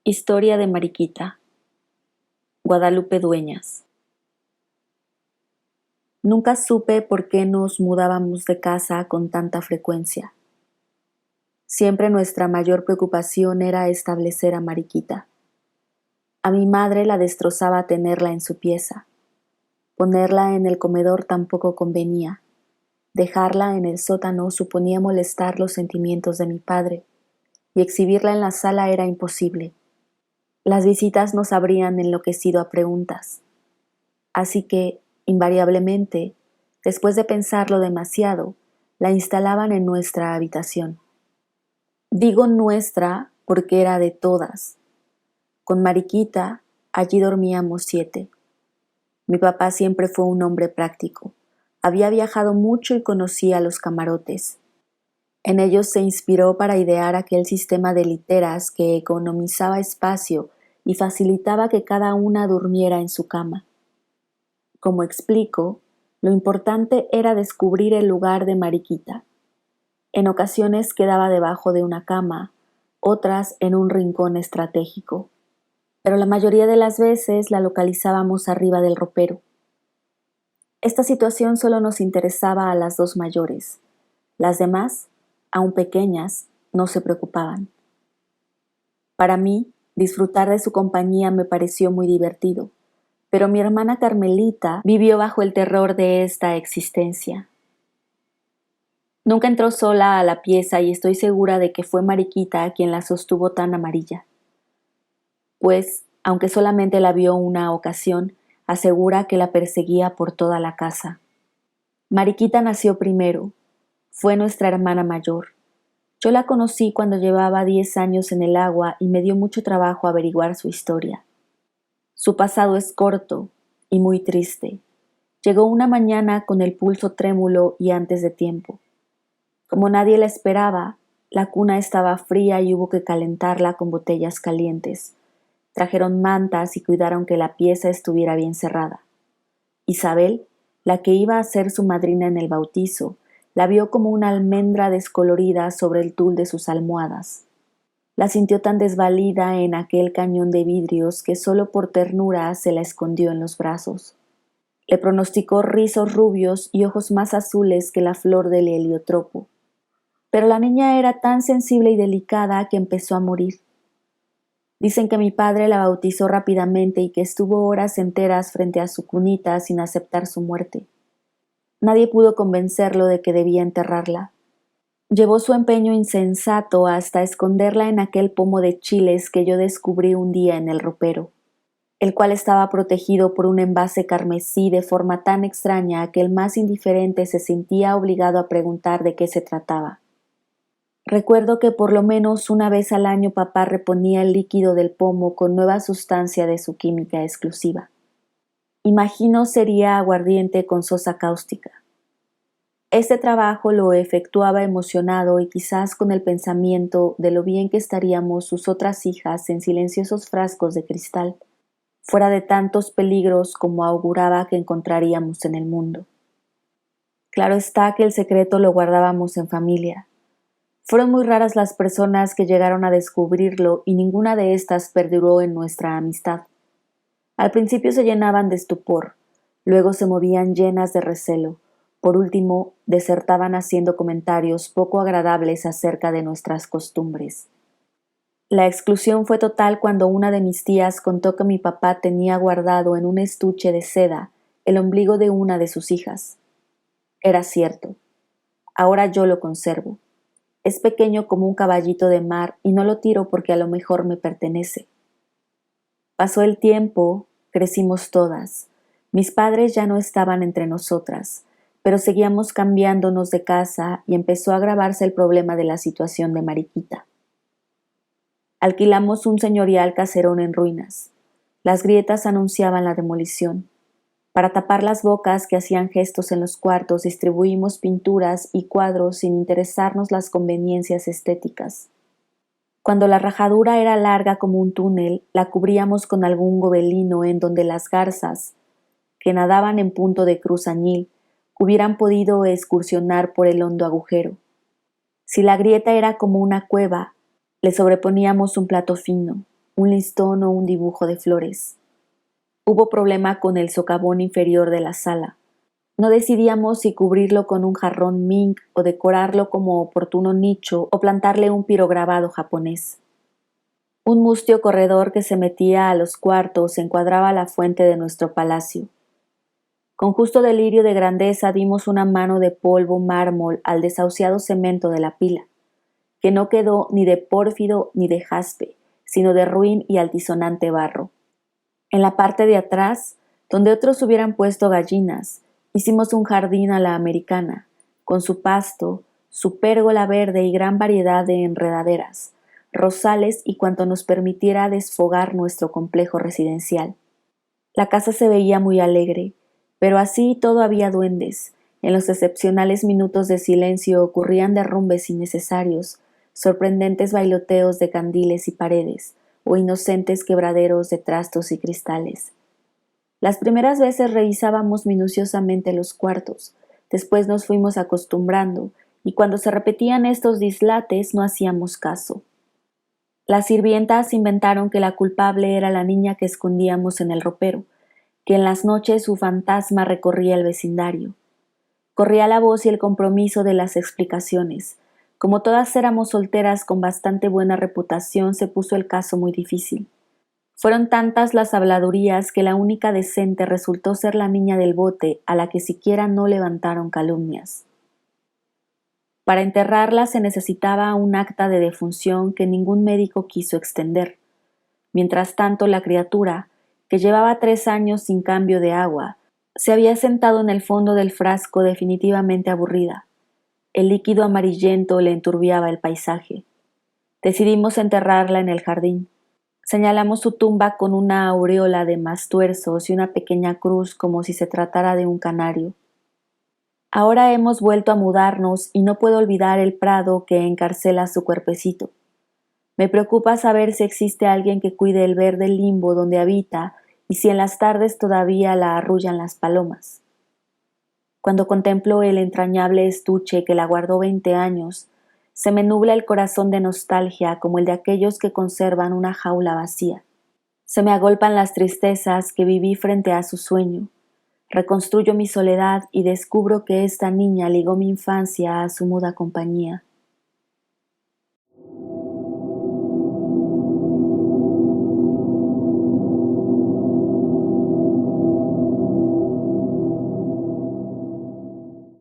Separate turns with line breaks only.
Historia de Mariquita. Guadalupe Dueñas. Nunca supe por qué nos mudábamos de casa con tanta frecuencia. Siempre nuestra mayor preocupación era establecer a Mariquita. A mi madre la destrozaba tenerla en su pieza. Ponerla en el comedor tampoco convenía. Dejarla en el sótano suponía molestar los sentimientos de mi padre, y exhibirla en la sala era imposible. Las visitas nos habrían enloquecido a preguntas. Así que, invariablemente, después de pensarlo demasiado, la instalaban en nuestra habitación. Digo nuestra porque era de todas. Con Mariquita, allí dormíamos 7. Mi papá siempre fue un hombre práctico. Había viajado mucho y conocía los camarotes. En ellos se inspiró para idear aquel sistema de literas que economizaba espacio y facilitaba que cada una durmiera en su cama. Como explico, lo importante era descubrir el lugar de Mariquita. En ocasiones quedaba debajo de una cama, otras en un rincón estratégico, pero la mayoría de las veces la localizábamos arriba del ropero. Esta situación solo nos interesaba a las 2 mayores. Las demás, aún pequeñas, no se preocupaban. Para mí, disfrutar de su compañía me pareció muy divertido, pero mi hermana Carmelita vivió bajo el terror de esta existencia. Nunca entró sola a la pieza y estoy segura de que fue Mariquita quien la sostuvo tan amarilla. Pues, aunque solamente la vio una ocasión, asegura que la perseguía por toda la casa. Mariquita nació primero. Fue nuestra hermana mayor. Yo la conocí cuando llevaba 10 años en el agua y me dio mucho trabajo averiguar su historia. Su pasado es corto y muy triste. Llegó una mañana con el pulso trémulo y antes de tiempo. Como nadie la esperaba, la cuna estaba fría y hubo que calentarla con botellas calientes. Trajeron mantas y cuidaron que la pieza estuviera bien cerrada. Isabel, la que iba a ser su madrina en el bautizo, la vio como una almendra descolorida sobre el tul de sus almohadas. La sintió tan desvalida en aquel cañón de vidrios que solo por ternura se la escondió en los brazos. Le pronosticó rizos rubios y ojos más azules que la flor del heliotropo. Pero la niña era tan sensible y delicada que empezó a morir. Dicen que mi padre la bautizó rápidamente y que estuvo horas enteras frente a su cunita sin aceptar su muerte. Nadie pudo convencerlo de que debía enterrarla. Llevó su empeño insensato hasta esconderla en aquel pomo de chiles que yo descubrí un día en el ropero, el cual estaba protegido por un envase carmesí de forma tan extraña que el más indiferente se sentía obligado a preguntar de qué se trataba. Recuerdo que por lo menos una vez al año papá reponía el líquido del pomo con nueva sustancia de su química exclusiva. Imagino sería aguardiente con sosa cáustica. Este trabajo lo efectuaba emocionado y quizás con el pensamiento de lo bien que estaríamos sus otras hijas en silenciosos frascos de cristal, fuera de tantos peligros como auguraba que encontraríamos en el mundo. Claro está que el secreto lo guardábamos en familia. Fueron muy raras las personas que llegaron a descubrirlo y ninguna de estas perduró en nuestra amistad. Al principio se llenaban de estupor, luego se movían llenas de recelo, por último desertaban haciendo comentarios poco agradables acerca de nuestras costumbres. La exclusión fue total cuando una de mis tías contó que mi papá tenía guardado en un estuche de seda el ombligo de una de sus hijas. Era cierto. Ahora yo lo conservo. Es pequeño como un caballito de mar y no lo tiro porque a lo mejor me pertenece. Pasó el tiempo, crecimos todas. Mis padres ya no estaban entre nosotras, pero seguíamos cambiándonos de casa y empezó a agravarse el problema de la situación de Mariquita. Alquilamos un señorial caserón en ruinas. Las grietas anunciaban la demolición. Para tapar las bocas que hacían gestos en los cuartos, distribuimos pinturas y cuadros sin interesarnos las conveniencias estéticas. Cuando la rajadura era larga como un túnel, la cubríamos con algún gobelino en donde las garzas, que nadaban en punto de cruz añil, hubieran podido excursionar por el hondo agujero. Si la grieta era como una cueva, le sobreponíamos un plato fino. un listón o un dibujo de flores. Hubo problema con el socavón inferior de la sala. No decidíamos si cubrirlo con un jarrón mink o decorarlo como oportuno nicho o plantarle un pirograbado japonés. Un mustio corredor que se metía a los cuartos encuadraba la fuente de nuestro palacio. Con justo delirio de grandeza dimos una mano de polvo mármol al desahuciado cemento de la pila, que no quedó ni de pórfido ni de jaspe, sino de ruin y altisonante barro. En la parte de atrás, donde otros hubieran puesto gallinas, hicimos un jardín a la americana, con su pasto, su pérgola verde y gran variedad de enredaderas, rosales y cuanto nos permitiera desfogar nuestro complejo residencial. La casa se veía muy alegre, pero así todo había duendes. En los excepcionales minutos de silencio ocurrían derrumbes innecesarios, sorprendentes bailoteos de candiles y paredes, o inocentes quebraderos de trastos y cristales. Las primeras veces revisábamos minuciosamente los cuartos, después nos fuimos acostumbrando, y cuando se repetían estos dislates no hacíamos caso. Las sirvientas inventaron que la culpable era la niña que escondíamos en el ropero, que en las noches su fantasma recorría el vecindario. Corría la voz y el compromiso de las explicaciones. Como todas éramos solteras con bastante buena reputación, se puso el caso muy difícil. Fueron tantas las habladurías que la única decente resultó ser la niña del bote, a la que siquiera no levantaron calumnias. Para enterrarla se necesitaba un acta de defunción que ningún médico quiso extender. Mientras tanto, la criatura, que llevaba 3 años sin cambio de agua, se había sentado en el fondo del frasco definitivamente aburrida. El líquido amarillento le enturbiaba el paisaje. Decidimos enterrarla en el jardín. Señalamos su tumba con una aureola de mastuerzos y una pequeña cruz como si se tratara de un canario. Ahora hemos vuelto a mudarnos y no puedo olvidar el prado que encarcela su cuerpecito. Me preocupa saber si existe alguien que cuide el verde limbo donde habita y si en las tardes todavía la arrullan las palomas. Cuando contemplo el entrañable estuche que la guardó 20 años, se me nubla el corazón de nostalgia como el de aquellos que conservan una jaula vacía. Se me agolpan las tristezas que viví frente a su sueño. Reconstruyo mi soledad y descubro que esta niña ligó mi infancia a su muda compañía.